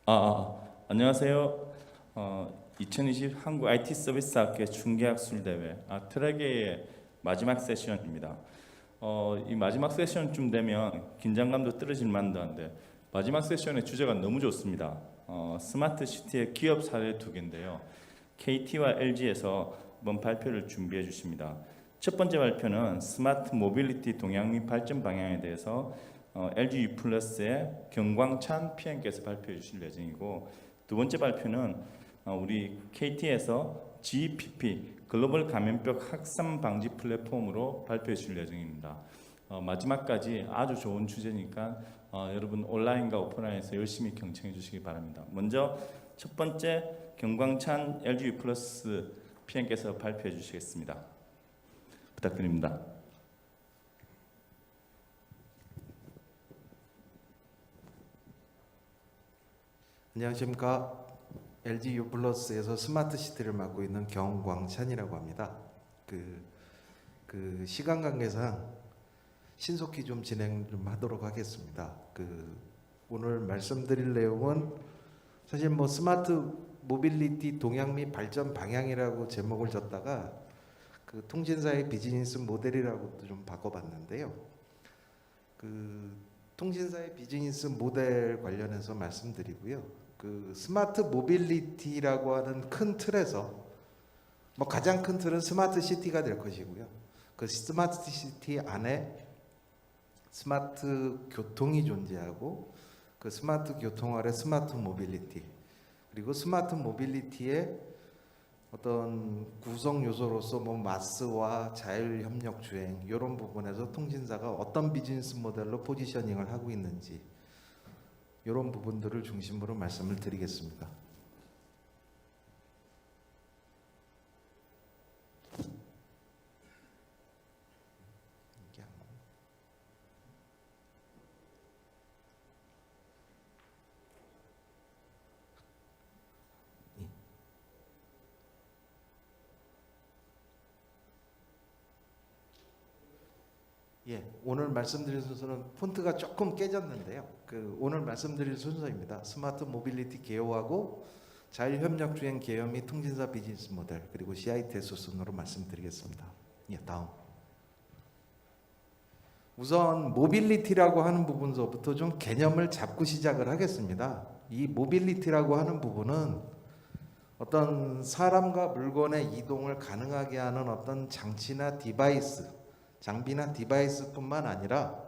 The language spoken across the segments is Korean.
안녕하세요. 2020 한국 IT 서비스 학회 중개학술 대회 트랙의 마지막 세션입니다. 이 마지막 세션쯤 되면 긴장감도 떨어질 만도 한데 마지막 세션의 주제가 너무 좋습니다. 스마트 시티의 기업 사례 두 개인데요. KT와 LG에서 이번 발표를 준비해 주십니다. 첫 번째 발표는 스마트 모빌리티 동향 및 발전 방향에 대해서 LG U+의 경광찬 PM께서 발표해 주실 예정이고, 두 번째 발표는 우리 KT에서 GPP 글로벌 감염병 확산 방지 플랫폼으로 발표해 주실 예정입니다. 마지막까지 아주 좋은 주제니까 여러분 온라인과 오프라인에서 열심히 경청해 주시기 바랍니다. 먼저 첫 번째 경광찬 LG U+ PM께서 발표해 주시겠습니다. 부탁드립니다. 안녕하십니까. LG U+에서 스마트 시티를 맡고 있는 경광찬이라고 합니다. 시간 관계상 신속히 좀 진행 좀 하도록 하겠습니다. 오늘 말씀드릴 내용은 사실 스마트 모빌리티 동향 및 발전 방향이라고 제목을 줬다가 통신사의 비즈니스 모델이라고도 좀 바꿔봤는데요. 통신사의 비즈니스 모델 관련해서 말씀드리고요. 스마트 모빌리티라고 하는 큰 틀에서 가장 큰 틀은 스마트 시티가 될 것이고요. 그 스마트 시티 안에 스마트 교통이 존재하고 그 스마트 교통 아래 스마트 모빌리티, 그리고 스마트 모빌리티의 어떤 구성 요소로서 마스와 자율 협력 주행 이런 부분에서 통신사가 어떤 비즈니스 모델로 포지셔닝을 하고 있는지 이런 부분들을 중심으로 말씀을 드리겠습니다. 오늘 말씀드릴 순서는 폰트가 조금 깨졌는데요. 오늘 말씀드릴 순서입니다. 스마트 모빌리티 개요하고 자율협력 주행 개요 및 통신사 비즈니스 모델, 그리고 CITS 순으로 말씀드리겠습니다. 다음. 우선 모빌리티라고 하는 부분서부터 좀 개념을 잡고 시작을 하겠습니다. 이 모빌리티라고 하는 부분은 어떤 사람과 물건의 이동을 가능하게 하는 어떤 장치나 장비나 디바이스뿐만 아니라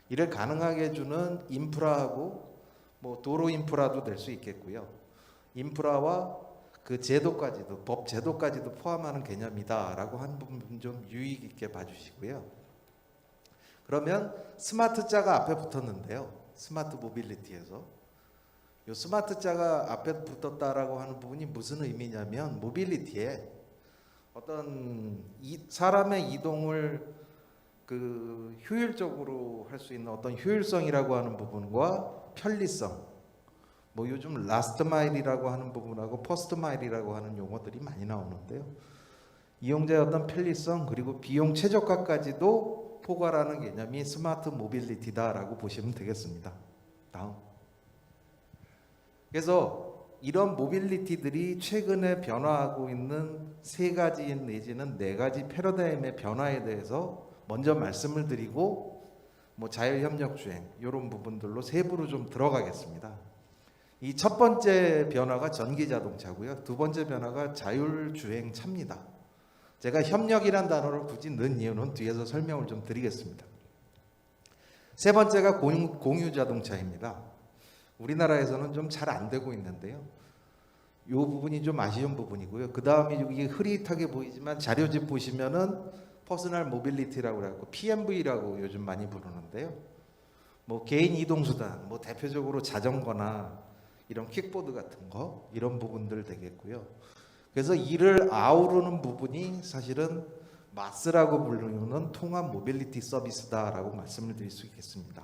이를 가능하게 해주는 인프라하고 도로 인프라도 될 수 있겠고요. 인프라와 그 제도까지도, 법 제도까지도 포함하는 개념이다라고 하는 부분 좀 유의 있게 봐주시고요. 그러면 스마트 자가 앞에 붙었는데요. 스마트 모빌리티에서 이 스마트 자가 앞에 붙었다라고 하는 부분이 무슨 의미냐면, 모빌리티에 어떤 사람의 이동을 효율적으로 할 수 있는 어떤 효율성이라고 하는 부분과 편리성, 요즘 라스트 마일이라고 하는 부분하고 퍼스트 마일이라고 하는 용어들이 많이 나오는데요. 이용자의 어떤 편리성 그리고 비용 최저가까지도 포괄하는 개념이 스마트 모빌리티다라고 보시면 되겠습니다. 다음. 그래서 이런 모빌리티들이 최근에 변화하고 있는 세 가지 내지는 네 가지 패러다임의 변화에 대해서 먼저 말씀을 드리고 자율협력 주행 이런 부분들로 세부로 좀 들어가겠습니다. 이 첫 번째 변화가 전기자동차고요. 두 번째 변화가 자율주행차입니다. 제가 협력이란 단어를 굳이 넣은 이유는 뒤에서 설명을 좀 드리겠습니다. 세 번째가 공유자동차입니다. 우리나라에서는 좀 잘 안 되고 있는데요. 이 부분이 좀 아쉬운 부분이고요. 그 다음에 이게 흐릿하게 보이지만 자료집 보시면은 퍼스널 모빌리티라고 그러고 PMV라고 요즘 많이 부르는데요. 개인 이동수단, 대표적으로 자전거나 이런 킥보드 같은 거, 이런 부분들 되겠고요. 그래서 이를 아우르는 부분이 사실은 마스라고 부르는 통합 모빌리티 서비스다라고 말씀을 드릴 수 있겠습니다.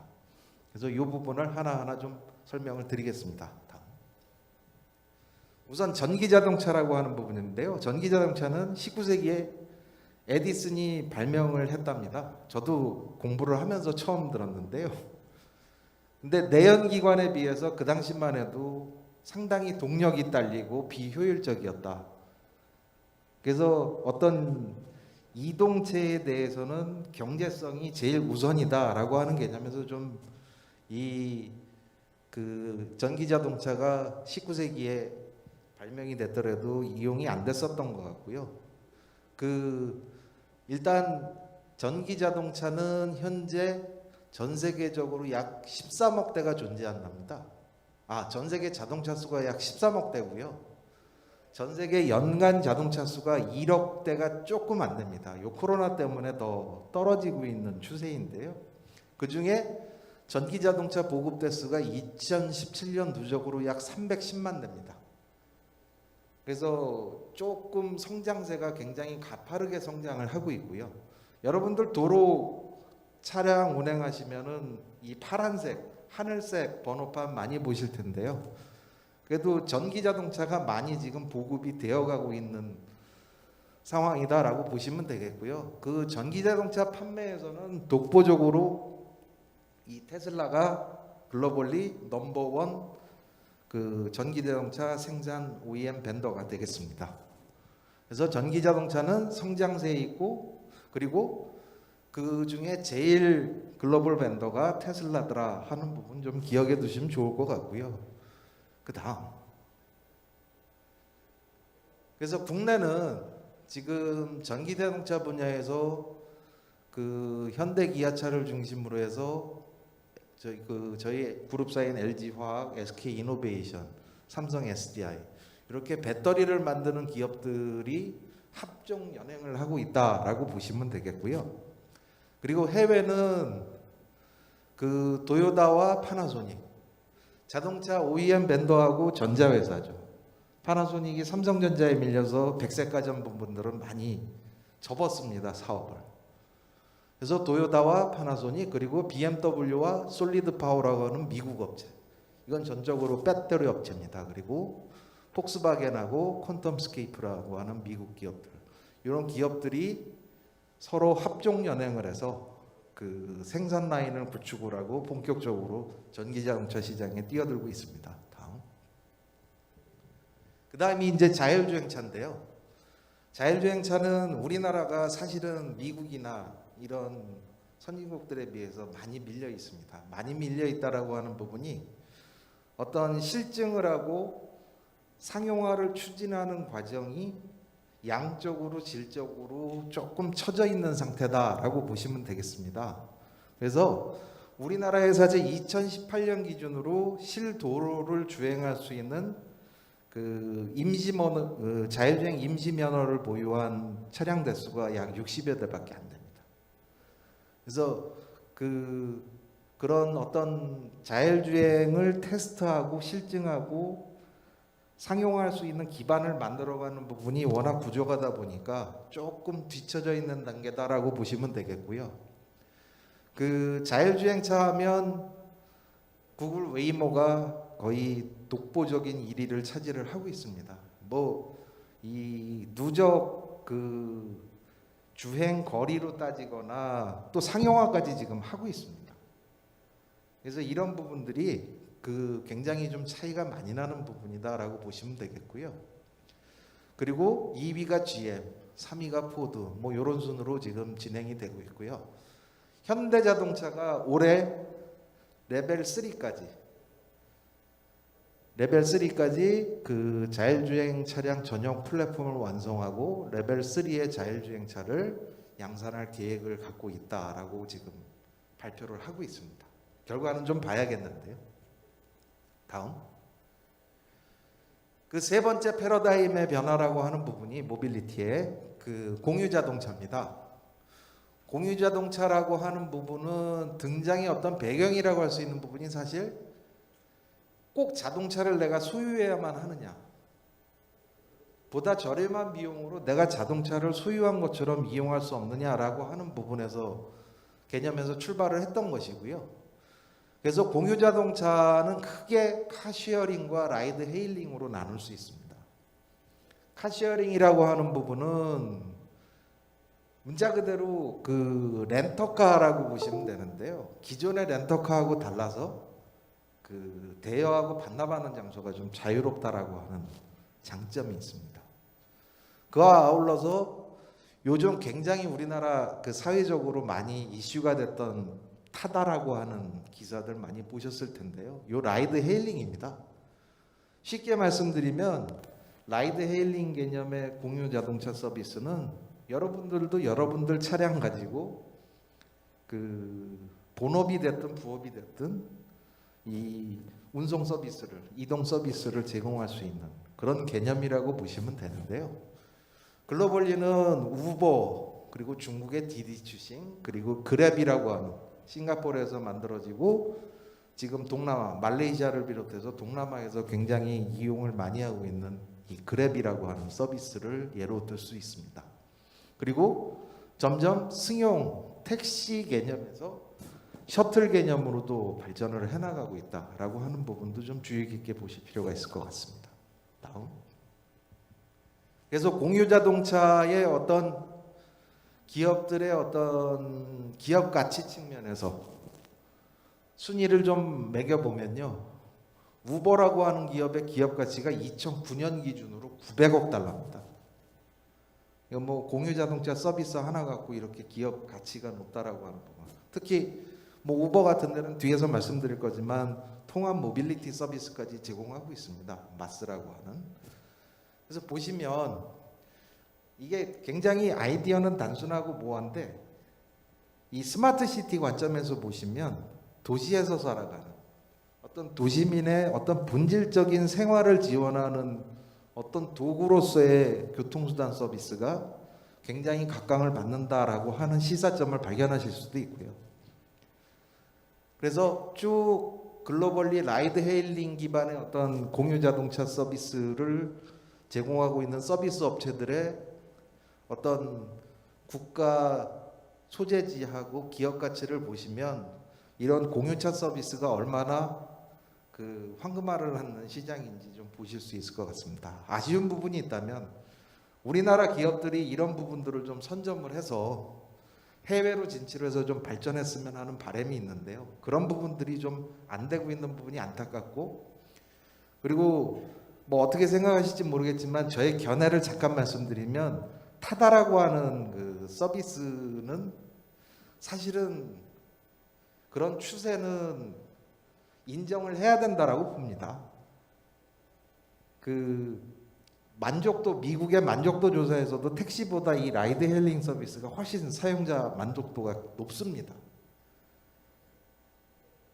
그래서 이 부분을 하나하나 좀 설명을 드리겠습니다. 다음. 우선 전기자동차라고 하는 부분인데요. 전기자동차는 19세기에 에디슨이 발명을 했답니다. 저도 공부를 하면서 처음 들었는데요. 근데 내연기관에 비해서 그 당시만 해도 상당히 동력이 딸리고 비효율적이었다. 그래서 어떤 이동체에 대해서는 경제성이 제일 우선이다라고 하는 개념에서 좀 이 그 전기 자동차가 19세기에 발명이 됐더라도 이용이 안 됐었던 것 같고요. 일단 전기 자동차는 현재 전 세계적으로 약 13억 대가 존재한답니다. 전 세계 자동차 수가 약 13억 대고요. 전 세계 연간 자동차 수가 1억 대가 조금 안 됩니다. 요 코로나 때문에 더 떨어지고 있는 추세인데요. 그 중에 전기 자동차 보급 대수가 2017년 누적으로 약 310만 대입니다. 그래서 조금 성장세가 굉장히 가파르게 성장을 하고 있고요. 여러분들 도로 차량 운행하시면은 이 파란색, 하늘색 번호판 많이 보실 텐데요. 그래도 전기 자동차가 많이 지금 보급이 되어가고 있는 상황이다라고 보시면 되겠고요. 그 전기 자동차 판매에서는 독보적으로 이 테슬라가 글로벌리 넘버원 그 전기 자동차 생산 OEM 벤더가 되겠습니다. 그래서 전기 자동차는 성장세에 있고, 그리고 그 중에 제일 글로벌 벤더가 테슬라더라 하는 부분 좀 기억해 두시면 좋을 것 같고요. 그 다음, 그래서 국내는 지금 전기 자동차 분야에서 그 현대 기아차를 중심으로 해서 저희 그룹사인 LG화학, SK이노베이션, 삼성 SDI 이렇게 배터리를 만드는 기업들이 합종 연행을 하고 있다라고 보시면 되겠고요. 그리고 해외는 그 도요타와 파나소닉, 자동차 OEM 벤더하고 전자회사죠. 파나소닉이 삼성전자에 밀려서 백색가전 부분들은 많이 접었습니다, 사업을. 그래서 도요타와 파나소닉, 그리고 BMW와 솔리드 파워라고 하는 미국 업체, 이건 전적으로 배터리 업체입니다. 그리고 폭스바겐하고 퀀텀스케이프라고 하는 미국 기업들, 이런 기업들이 서로 합종 연행을 해서 그 생산 라인을 구축을 하고 본격적으로 전기 자동차 시장에 뛰어들고 있습니다. 다음. 그 다음이 이제 자율주행차인데요. 자율주행차는 우리나라가 사실은 미국이나 이런 선진국들에 비해서 많이 밀려 있습니다. 많이 밀려 있다라고 하는 부분이 어떤 실증을 하고 상용화를 추진하는 과정이 양적으로 질적으로 조금 처져 있는 상태다라고 보시면 되겠습니다. 그래서 우리나라에서 제 2018년 기준으로 실도로를 주행할 수 있는 그 자율주행 임시 면허를 보유한 차량 대수가 약 60여 대밖에 안 됩니다. 그래서 그런 어떤 자율주행을 테스트하고 실증하고 상용할 수 있는 기반을 만들어가는 부분이 워낙 부족하다 보니까 조금 뒤처져 있는 단계다라고 보시면 되겠고요. 그 자율주행차 하면 구글 웨이모가 거의 독보적인 1위를 차지를 하고 있습니다. 이 누적 그 주행 거리로 따지거나 또 상용화까지 지금 하고 있습니다. 그래서 이런 부분들이 굉장히 좀 차이가 많이 나는 부분이다라고 보시면 되겠고요. 그리고 2위가 GM, 3위가 포드, 이런 순으로 지금 진행이 되고 있고요. 현대자동차가 올해 레벨 3까지 그 자율주행 차량 전용 플랫폼을 완성하고 레벨 3의 자율주행차를 양산할 계획을 갖고 있다라고 지금 발표를 하고 있습니다. 결과는 좀 봐야겠는데요. 다음. 그 세 번째 패러다임의 변화라고 하는 부분이 모빌리티의 그 공유자동차입니다. 공유자동차라고 하는 부분은 등장의 어떤 배경이라고 할 수 있는 부분이 사실 꼭 자동차를 내가 소유해야만 하느냐, 보다 저렴한 비용으로 내가 자동차를 소유한 것처럼 이용할 수 없느냐라고 하는 부분에서 개념에서 출발을 했던 것이고요. 그래서 공유자동차는 크게 카쉐어링과 라이드 헤일링으로 나눌 수 있습니다. 카쉐어링이라고 하는 부분은 문자 그대로 그 렌터카라고 보시면 되는데요. 기존의 렌터카하고 달라서 그 대여하고 반납하는 장소가 좀 자유롭다라고 하는 장점이 있습니다. 그와 아울러서 요즘 굉장히 우리나라 그 사회적으로 많이 이슈가 됐던 타다라고 하는 기사들 많이 보셨을 텐데요. 요 라이드 헤일링입니다. 쉽게 말씀드리면 라이드 헤일링 개념의 공유 자동차 서비스는 여러분들도 여러분들 차량 가지고 그 본업이 됐든 부업이 됐든 이 운송 서비스를 이동 서비스를 제공할 수 있는 그런 개념이라고 보시면 되는데요. 글로벌리는 우버 그리고 중국의 디디추싱 그리고 그랩이라고 하는 싱가포르에서 만들어지고 지금 동남아 말레이시아를 비롯해서 동남아에서 굉장히 이용을 많이 하고 있는 이 그랩이라고 하는 서비스를 예로 들 수 있습니다. 그리고 점점 승용 택시 개념에서 셔틀 개념으로도 발전을 해나가고 있다라고 하는 부분도 좀 주의 깊게 보실 필요가 있을 것 같습니다. 다음. 그래서 공유 자동차의 어떤 기업들의 어떤 기업 가치 측면에서 순위를 좀 매겨보면요. 우버라고 하는 기업의 기업 가치가 2009년 기준으로 900억 달러입니다. 이거 뭐 공유 자동차 서비스 하나 갖고 이렇게 기업 가치가 높다라고 하는 부분. 특히 뭐 우버 같은 데는 뒤에서 말씀드릴 거지만 통합 모빌리티 서비스까지 제공하고 있습니다. 마스라고 하는. 그래서 보시면 이게 굉장히 아이디어는 단순하고 모호한데 이 스마트 시티 관점에서 보시면 도시에서 살아가는 어떤 도시민의 어떤 본질적인 생활을 지원하는 어떤 도구로서의 교통수단 서비스가 굉장히 각광을 받는다라고 하는 시사점을 발견하실 수도 있고요. 그래서 쭉 글로벌리 라이드 헤일링 기반의 어떤 공유 자동차 서비스를 제공하고 있는 서비스 업체들의 어떤 국가 소재지하고 기업 가치를 보시면 이런 공유차 서비스가 얼마나 그 황금알을 하는 시장인지 좀 보실 수 있을 것 같습니다. 아쉬운 부분이 있다면 우리나라 기업들이 이런 부분들을 좀 선점을 해서 해외로 진출해서 좀 발전했으면 하는 바람이 있는데요. 그런 부분들이 좀 안 되고 있는 부분이 안타깝고 그리고 뭐 어떻게 생각하실지 모르겠지만 저의 견해를 잠깐 말씀드리면 타다라고 하는 그 서비스는 사실은 그런 추세는 인정을 해야 된다라고 봅니다. 그 만족도 미국의 만족도 조사에서도 택시보다 이 라이드 헤일링 서비스가 훨씬 사용자 만족도가 높습니다.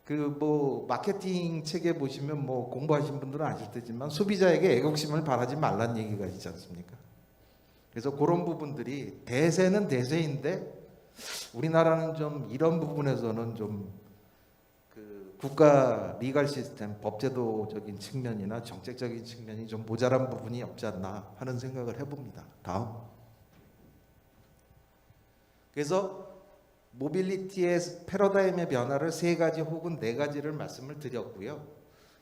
그 뭐 마케팅 책에 보시면 뭐 공부하신 분들은 아실 테지만 소비자에게 애국심을 바라지 말란 얘기가 있지 않습니까? 그래서 그런 부분들이 대세는 대세인데 우리나라는 좀 이런 부분에서는 좀 그 국가 리갈 시스템 법제도적인 측면이나 정책적인 측면이 좀 모자란 부분이 없지 않나 하는 생각을 해봅니다. 다음. 그래서 모빌리티의 패러다임의 변화를 세 가지 혹은 네 가지를 말씀을 드렸고요.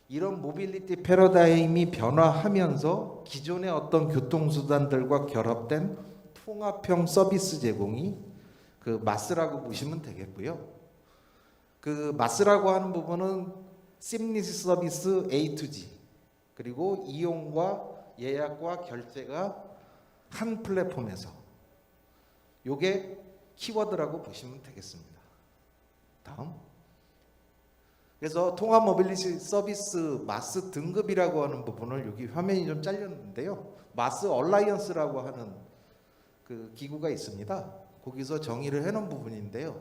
이런 모빌리티 패러다임이 변화하면서 기존의 어떤 교통수단들과 결합된 통합형 서비스 제공이 그 마스라고 보시면 되겠고요. 그 마스라고 하는 부분은 시미니스 서비스 A to G 그리고 이용과 예약과 결제가 한 플랫폼에서 요게 키워드라고 보시면 되겠습니다. 다음. 그래서 통합 모빌리티 서비스 마스 등급이라고 하는 부분을 여기 화면이 좀 잘렸는데요. 마스 얼라이언스라고 하는 그 기구가 있습니다. 거기서 정의를 해놓은 부분인데요.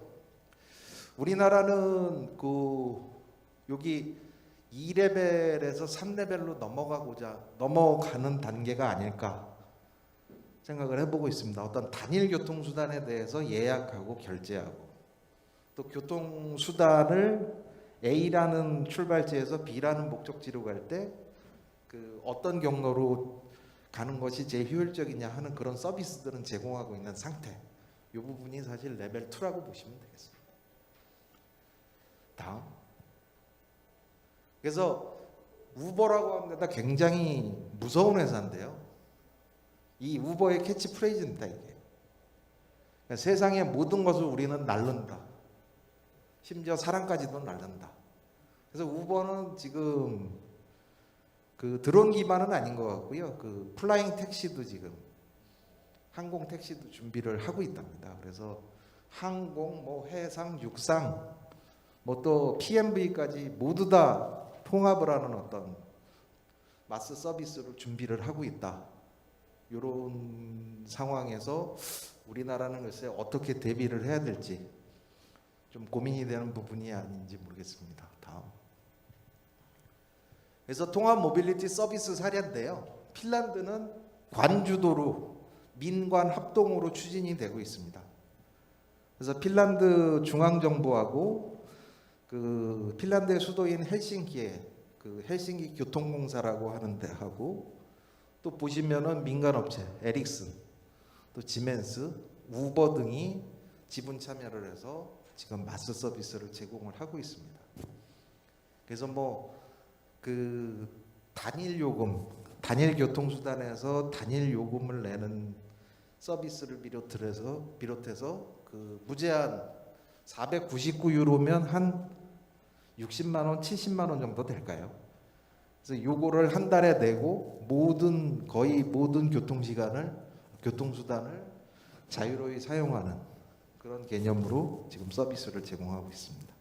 우리나라는 그 여기 2레벨에서 3레벨로 넘어가는 단계가 아닐까 생각을 해보고 있습니다. 어떤 단일 교통수단에 대해서 예약하고 결제하고 또 교통수단을 A라는 출발지에서 B라는 목적지로 갈 때 그 어떤 경로로 가는 것이 제일 효율적이냐 하는 그런 서비스들은 제공하고 있는 상태. 이 부분이 사실 레벨 2라고 보시면 되겠습니다. 다음. 그래서 우버라고 하는 데다 굉장히 무서운 회사인데요. 이 우버의 캐치프레이즈입니다. 이게. 그러니까 세상의 모든 것을 우리는 날른다. 심지어 사람까지도 날른다. 그래서 우버는 지금 그 드론 기반은 아닌 것 같고요. 그 플라잉 택시도 지금 항공 택시도 준비를 하고 있답니다. 그래서 항공, 뭐 해상, 육상, 뭐 또 PMV까지 모두 다 통합을 하는 어떤 마스 서비스를 준비를 하고 있다. 이런 상황에서 우리나라는 글쎄 어떻게 대비를 해야 될지 좀 고민이 되는 부분이 아닌지 모르겠습니다. 다음. 그래서 통합 모빌리티 서비스 사례인데요. 핀란드는 관주도로 민관 합동으로 추진이 되고 있습니다. 그래서 핀란드 중앙정부하고 그 핀란드의 수도인 헬싱키에 그 헬싱키 교통공사라고 하는 데하고 또 보시면은 민간업체 에릭슨, 또 지멘스, 우버 등이 지분 참여를 해서 지금 마스 서비스를 제공을 하고 있습니다. 그래서 뭐 그 단일 요금, 단일 교통수단에서 단일 요금을 내는 서비스를 비롯해서 그 무제한 499유로면 한 60만 원, 70만 원 정도 될까요? 그래서 요거를 한 달에 내고 거의 모든 교통수단을 자유로이 사용하는 그런 개념으로 지금 서비스를 제공하고 있습니다.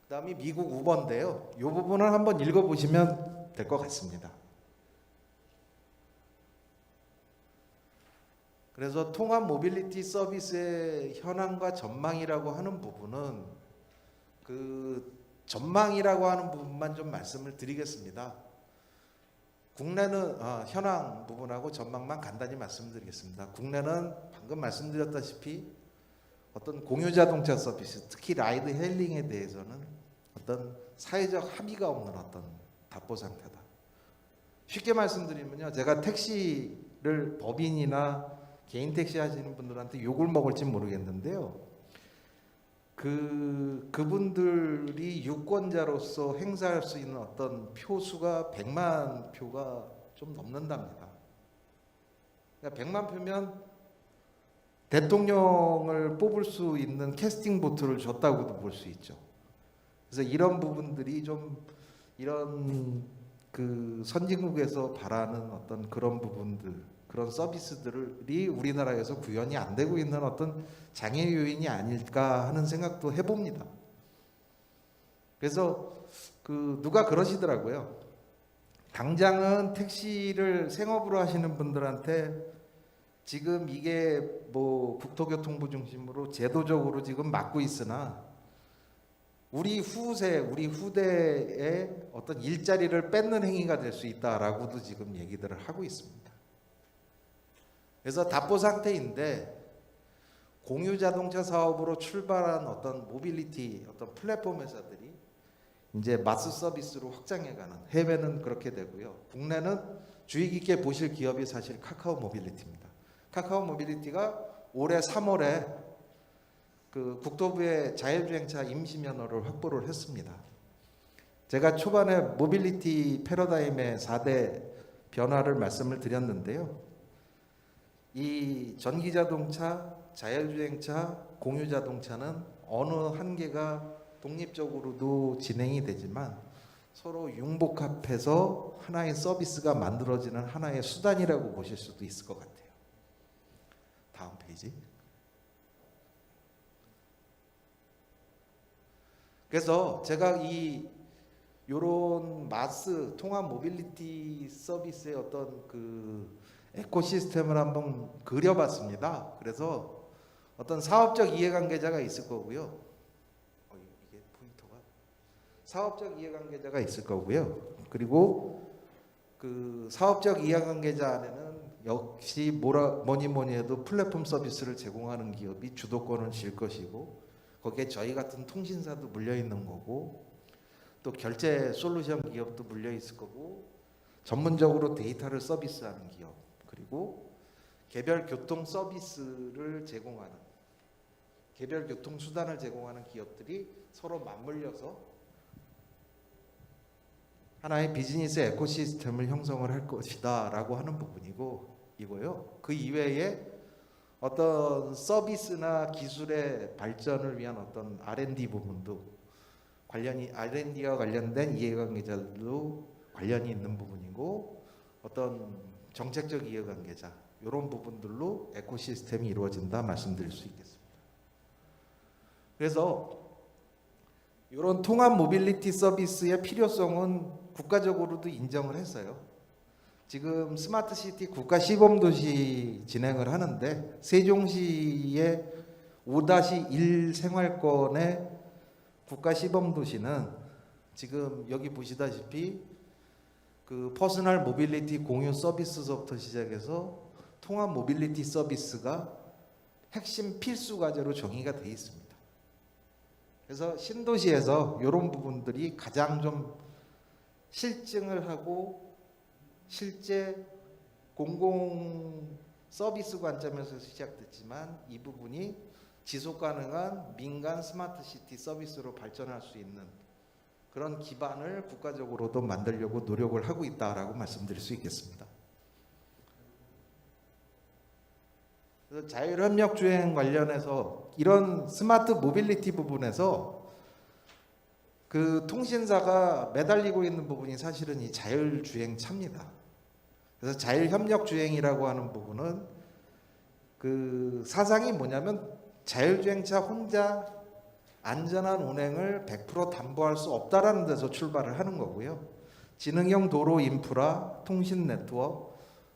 그다음이 미국 우버인데요. 이 부분을 한번 읽어보시면 될 것 같습니다. 그래서 통합 모빌리티 서비스의 현황과 전망이라고 하는 부분은 그 전망이라고 하는 부분만 좀 말씀을 드리겠습니다. 국내는 현황 부분하고 전망만 간단히 말씀드리겠습니다. 국내는 방금 말씀드렸다시피 어떤 공유자동차 서비스, 특히 라이드 헤일링에 대해서는 어떤 사회적 합의가 없는 어떤 답보 상태다. 쉽게 말씀드리면요, 제가 택시를 법인이나 개인 택시 하시는 분들한테 욕을 먹을지 모르겠는데요. 그분들이 유권자로서 행사할 수 있는 어떤 표수가 100만 표가 좀 넘는답니다. 그러니까 100만 표면 대통령을 뽑을 수 있는 캐스팅 보트를 줬다고도 볼 수 있죠. 그래서 이런 부분들이 좀 이런 그 선진국에서 바라는 어떤 그런 부분들, 그런 서비스들이 우리나라에서 구현이 안 되고 있는 어떤 장애 요인이 아닐까 하는 생각도 해봅니다. 그래서 누가 그러시더라고요. 당장은 택시를 생업으로 하시는 분들한테 지금 이게 뭐 국토교통부 중심으로 제도적으로 지금 막고 있으나 우리 후대의 어떤 일자리를 뺏는 행위가 될 수 있다라고도 지금 얘기들을 하고 있습니다. 그래서 답보 상태인데 공유 자동차 사업으로 출발한 어떤 모빌리티 어떤 플랫폼 회사들이 이제 마스 서비스로 확장해가는, 해외는 그렇게 되고요. 국내는 주의 깊게 보실 기업이 사실 카카오 모빌리티입니다. 카카오 모빌리티가 올해 3월에 그 국토부의 자율주행차 임시면허를 확보를 했습니다. 제가 초반에 모빌리티 패러다임의 4대 변화를 말씀을 드렸는데요. 이 전기자동차, 자율주행차, 공유자동차는 어느 한 개가 독립적으로도 진행이 되지만 서로 융복합해서 하나의 서비스가 만들어지는 하나의 수단이라고 보실 수도 있을 것 같아요. 다음 페이지. 그래서 제가 요런 마스 통합 모빌리티 서비스의 어떤 그 에코시스템을 한번 그려봤습니다. 그래서 어떤 사업적 이해관계자가 있을 거고요. 이게 포인터가 사업적 이해관계자가 있을 거고요. 그리고 그 사업적 이해관계자 안에는 역시 뭐니 해도 플랫폼 서비스를 제공하는 기업이 주도권을 쥘 것이고 거기에 저희 같은 통신사도 물려 있는 거고 또 결제 솔루션 기업도 물려 있을 거고 전문적으로 데이터를 서비스하는 기업 그리고 개별 교통 서비스를 제공하는 개별 교통 수단을 제공하는 기업들이 서로 맞물려서 하나의 비즈니스 에코시스템을 형성을 할 것이다라고 하는 부분이고 이거요. 그 이외에 어떤 서비스나 기술의 발전을 위한 어떤 R&D 부분도 R&D와 관련된 이해관계자들도 관련이 있는 부분이고 어떤 정책적 이해관계자 이런 부분들로 에코시스템이 이루어진다 말씀드릴 수 있겠습니다. 그래서 이런 통합 모빌리티 서비스의 필요성은 국가적으로도 인정을 했어요. 지금 스마트시티 국가 시범도시 진행을 하는데 세종시의 5-1 생활권의 국가 시범도시는 지금 여기 보시다시피 그 퍼스널 모빌리티 공유 서비스부터 시작해서 통합 모빌리티 서비스가 핵심 필수 과제로 정의가 되어 있습니다. 그래서 신도시에서 이런 부분들이 가장 좀 실증을 하고 실제 공공 서비스 관점에서 시작됐지만 이 부분이 지속 가능한 민간 스마트 시티 서비스로 발전할 수 있는 그런 기반을 국가적으로도 만들려고 노력을 하고 있다라고 말씀드릴 수 있겠습니다. 그래서 자율협력 주행 관련해서 이런 스마트 모빌리티 부분에서 그 통신사가 매달리고 있는 부분이 사실은 이 자율주행차입니다. 그래서 자율협력 주행이라고 하는 부분은 그 사상이 뭐냐면 자율주행차 혼자 안전한 운행을 100% 담보할 수 없다라는 데서 출발을 하는 거고요. 지능형 도로 인프라, 통신 네트워크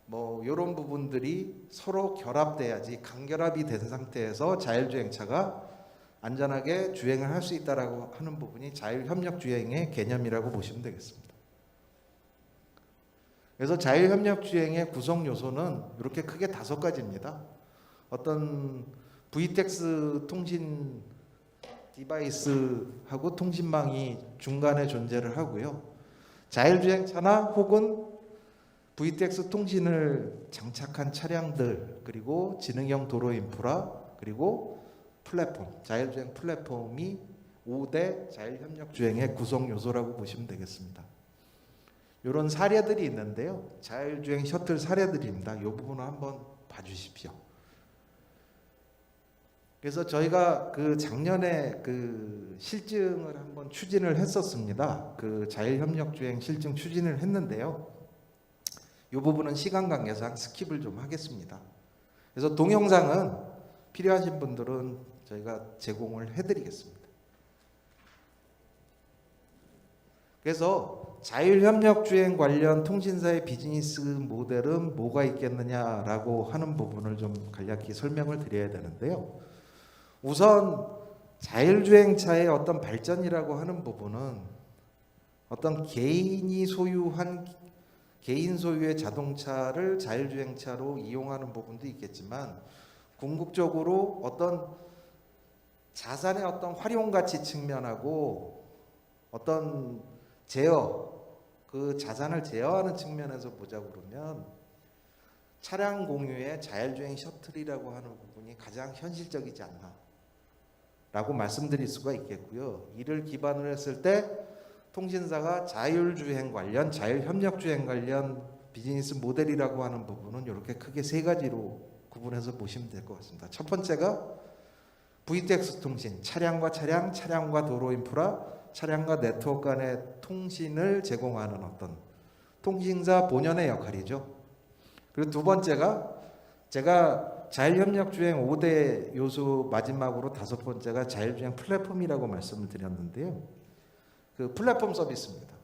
뭐 이런 부분들이 서로 결합돼야지 간결합이 된 상태에서 자율주행차가 안전하게 주행을 할 수 있다라고 하는 부분이 자율협력 주행의 개념이라고 보시면 되겠습니다. 그래서 자율협력 주행의 구성 요소는 이렇게 크게 5가지입니다. 어떤 VTX 통신 디바이스하고 통신망이 중간에 존재를 하고요. 자율주행차나 혹은 VTX 통신을 장착한 차량들 그리고 지능형 도로 인프라 그리고 플랫폼, 자율주행 플랫폼이 5대 자율협력 주행의 구성 요소라고 보시면 되겠습니다. 이런 사례들이 있는데요. 자율주행 셔틀 사례들입니다. 이 부분을 한번 봐주십시오. 그래서 저희가 그 작년에 그 실증을 한번 추진을 했었습니다. 그 자율협력 주행 실증 추진을 했는데요. 이 부분은 시간 관계상 스킵을 좀 하겠습니다. 그래서 동영상은 필요하신 분들은 저희가 제공을 해드리겠습니다. 그래서 자율협력 주행 관련 통신사의 비즈니스 모델은 뭐가 있겠느냐라고 하는 부분을 좀 간략히 설명을 드려야 되는데요. 우선 자율주행차의 어떤 발전이라고 하는 부분은 어떤 개인이 소유한 개인 소유의 자동차를 자율주행차로 이용하는 부분도 있겠지만 궁극적으로 어떤 자산의 어떤 활용가치 측면하고 어떤 그 자산을 제어하는 측면에서 보자고 그러면 차량 공유의 자율주행 셔틀이라고 하는 부분이 가장 현실적이지 않나 라고 말씀드릴 수가 있겠고요. 이를 기반으로 했을 때 통신사가 자율주행 관련, 자율협력주행 관련 비즈니스 모델이라고 하는 부분은 이렇게 크게 3가지로 구분해서 보시면 될 것 같습니다. 첫 번째가 VTX 통신, 차량과 차량, 차량과 도로 인프라, 차량과 네트워크 간의 통신을 제공하는 어떤 통신사 본연의 역할이죠. 그리고 두 번째가 제가 자율협력 주행 5대 요소 마지막으로 5번째가 자율주행 플랫폼이라고 말씀을 드렸는데요. 그 플랫폼 서비스입니다.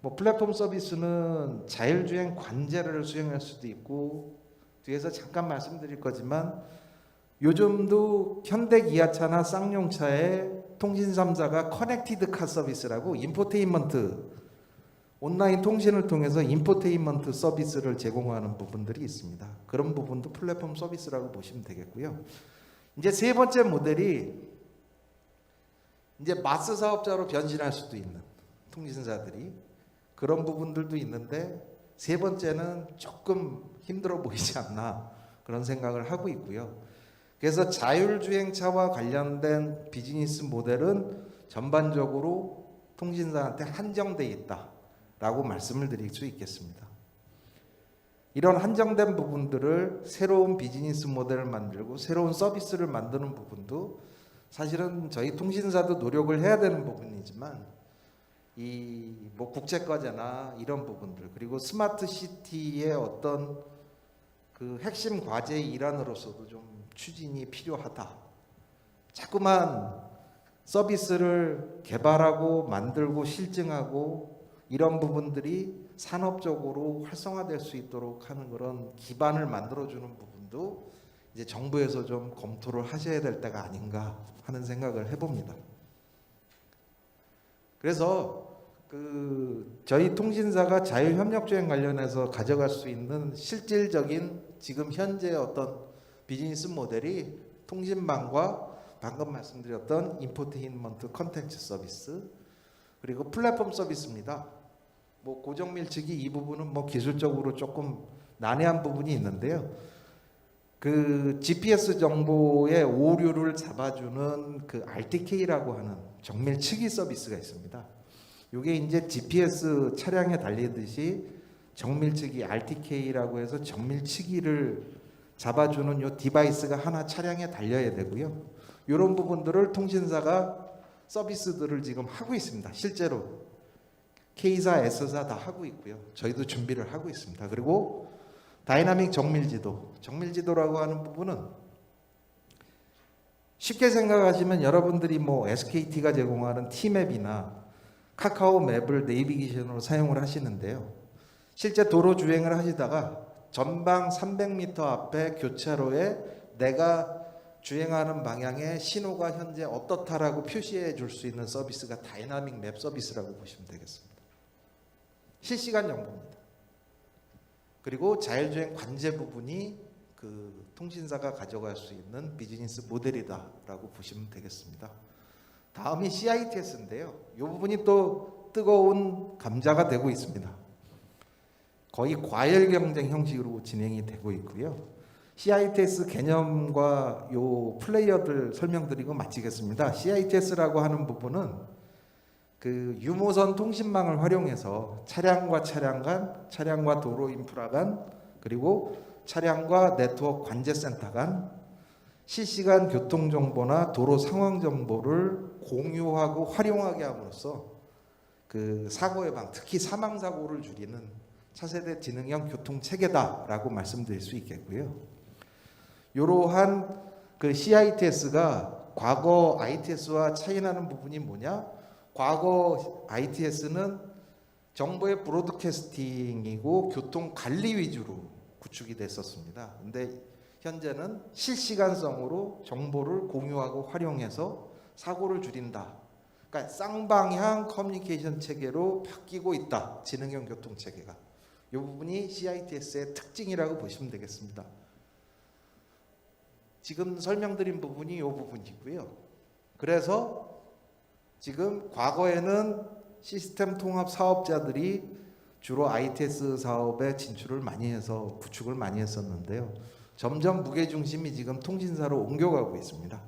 뭐 플랫폼 서비스는 자율주행 관제를 수행할 수도 있고 뒤에서 잠깐 말씀드릴 거지만 요즘도 현대 기아차나 쌍용차의 통신 3사가 커넥티드 카 서비스라고 인포테인먼트 온라인 통신을 통해서 인포테인먼트 서비스를 제공하는 부분들이 있습니다. 그런 부분도 플랫폼 서비스라고 보시면 되겠고요. 이제 3번째 모델이 이제 마스 사업자로 변신할 수도 있는 통신사들이 그런 부분들도 있는데 3번째는 조금 힘들어 보이지 않나 그런 생각을 하고 있고요. 그래서 자율주행차와 관련된 비즈니스 모델은 전반적으로 통신사한테 한정돼 있다라고 말씀을 드릴 수 있겠습니다. 이런 한정된 부분들을 새로운 비즈니스 모델을 만들고 새로운 서비스를 만드는 부분도 사실은 저희 통신사도 노력을 해야 되는 부분이지만 이 뭐 국제과제나 이런 부분들 그리고 스마트 시티의 어떤 그 핵심 과제의 일환으로서도 좀 추진이 필요하다. 자꾸만 서비스를 개발하고 만들고 실증하고 이런 부분들이 산업적으로 활성화될 수 있도록 하는 그런 기반을 만들어주는 부분도 이제 정부에서 좀 검토를 하셔야 될 때가 아닌가 하는 생각을 해봅니다. 그래서 저희 통신사가 자율협력주행 관련해서 가져갈 수 있는 실질적인 지금 현재 어떤 비즈니스 모델이 통신망과 방금 말씀드렸던 인포테인먼트 컨텐츠 서비스 그리고 플랫폼 서비스입니다. 뭐 고정 밀치기 이 부분은 뭐 기술적으로 조금 난해한 부분이 있는데요. 그 GPS 정보의 오류를 잡아주는 그 RTK라고 하는 정밀치기 서비스가 있습니다. 이게 이제 GPS 차량에 달리듯이 정밀치기 RTK라고 해서 정밀치기를 잡아주는 요 디바이스가 하나 차량에 달려야 되고요. 이런 부분들을 통신사가 서비스들을 지금 하고 있습니다. 실제로 K사, S사 다 하고 있고요. 저희도 준비를 하고 있습니다. 그리고 다이나믹 정밀지도, 정밀지도라고 하는 부분은 쉽게 생각하시면 여러분들이 뭐 SKT가 제공하는 T맵이나 카카오 맵을 내비게이션으로 사용을 하시는데요. 실제 도로 주행을 하시다가 전방 300m 앞에 교차로에 내가 주행하는 방향의 신호가 현재 어떻다라고 표시해 줄 수 있는 서비스가 다이나믹 맵 서비스라고 보시면 되겠습니다. 실시간 정보입니다. 그리고 자율주행 관제 부분이 그 통신사가 가져갈 수 있는 비즈니스 모델이다라고 보시면 되겠습니다. 다음이 CITS인데요. 이 부분이 또 뜨거운 감자가 되고 있습니다. 거의 과열 경쟁 형식으로 진행이 되고 있고요. CITS 개념과 요 플레이어들 설명드리고 마치겠습니다. CITS라고 하는 부분은 그 유무선 통신망을 활용해서 차량과 차량 간, 차량과 도로 인프라 간, 그리고 차량과 네트워크 관제센터 간 실시간 교통 정보나 도로 상황 정보를 공유하고 활용하게 함으로써 그 사고 예방, 특히 사망 사고를 줄이는 차세대 지능형 교통 체계다라고 말씀드릴 수 있겠고요. 이러한 그 CITS가 과거 ITS와 차이 나는 부분이 뭐냐? 과거 ITS는 정보의 브로드캐스팅이고 교통 관리 위주로 구축이 됐었습니다. 근데 현재는 실시간성으로 정보를 공유하고 활용해서 사고를 줄인다. 그러니까 쌍방향 커뮤니케이션 체계로 바뀌고 있다. 지능형 교통 체계가. 이 부분이 CITS의 특징이라고 보시면 되겠습니다. 지금 설명드린 부분이 이 부분이고요. 그래서 지금 과거에는 시스템 통합 사업자들이 주로 ITS 사업에 진출을 많이 해서 구축을 많이 했었는데요. 점점 무게중심이 지금 통신사로 옮겨가고 있습니다.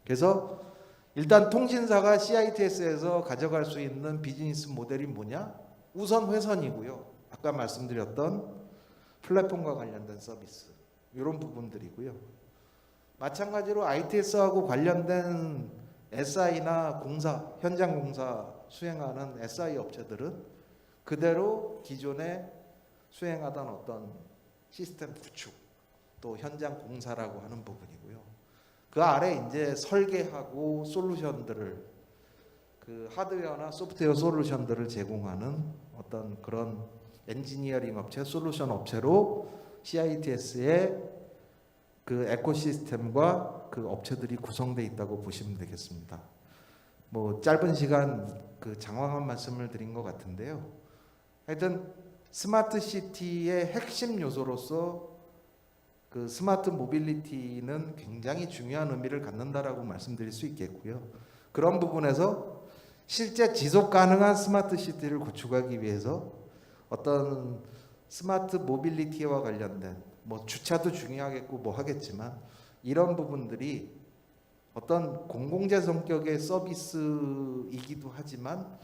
그래서 일단 통신사가 CITS에서 가져갈 수 있는 비즈니스 모델이 뭐냐? 우선 회선이고요. 아까 말씀드렸던 플랫폼과 관련된 서비스 이런 부분들이고요. 마찬가지로 ITS하고 관련된 SI나 공사, 현장 공사 수행하는 SI 업체들은 그대로 기존에 수행하던 어떤 시스템 구축 또 현장 공사라고 하는 부분이고요. 그 아래 이제 설계하고 솔루션들을 그 하드웨어나 소프트웨어 솔루션들을 제공하는 어떤 그런 엔지니어링 업체, 솔루션 업체로 CITS의 그 에코시스템과 그 업체들이 구성되어 있다고 보시면 되겠습니다. 뭐 짧은 시간 그 장황한 말씀을 드린 것 같은데요. 하여튼 스마트 시티의 핵심 요소로서 그 스마트 모빌리티는 굉장히 중요한 의미를 갖는다라고 말씀드릴 수 있겠고요. 그런 부분에서 실제 지속 가능한 스마트 시티를 구축하기 위해서 어떤 스마트 모빌리티와 관련된 뭐 주차도 중요하겠고 뭐 하겠지만 이런 부분들이 어떤 공공재 성격의 서비스이기도 하지만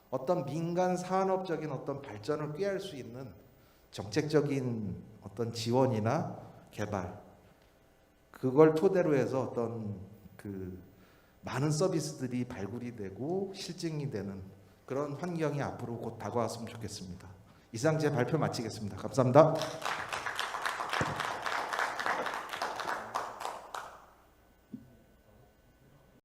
어떤 민간 산업적인 어떤 발전을 꾀할 수 있는 정책적인 어떤 지원이나 개발 그걸 토대로 해서 어떤 그 많은 서비스들이 발굴이 되고 실증이 되는 그런 환경이 앞으로 곧 다가왔으면 좋겠습니다. 이상 제 발표 마치겠습니다. 감사합니다.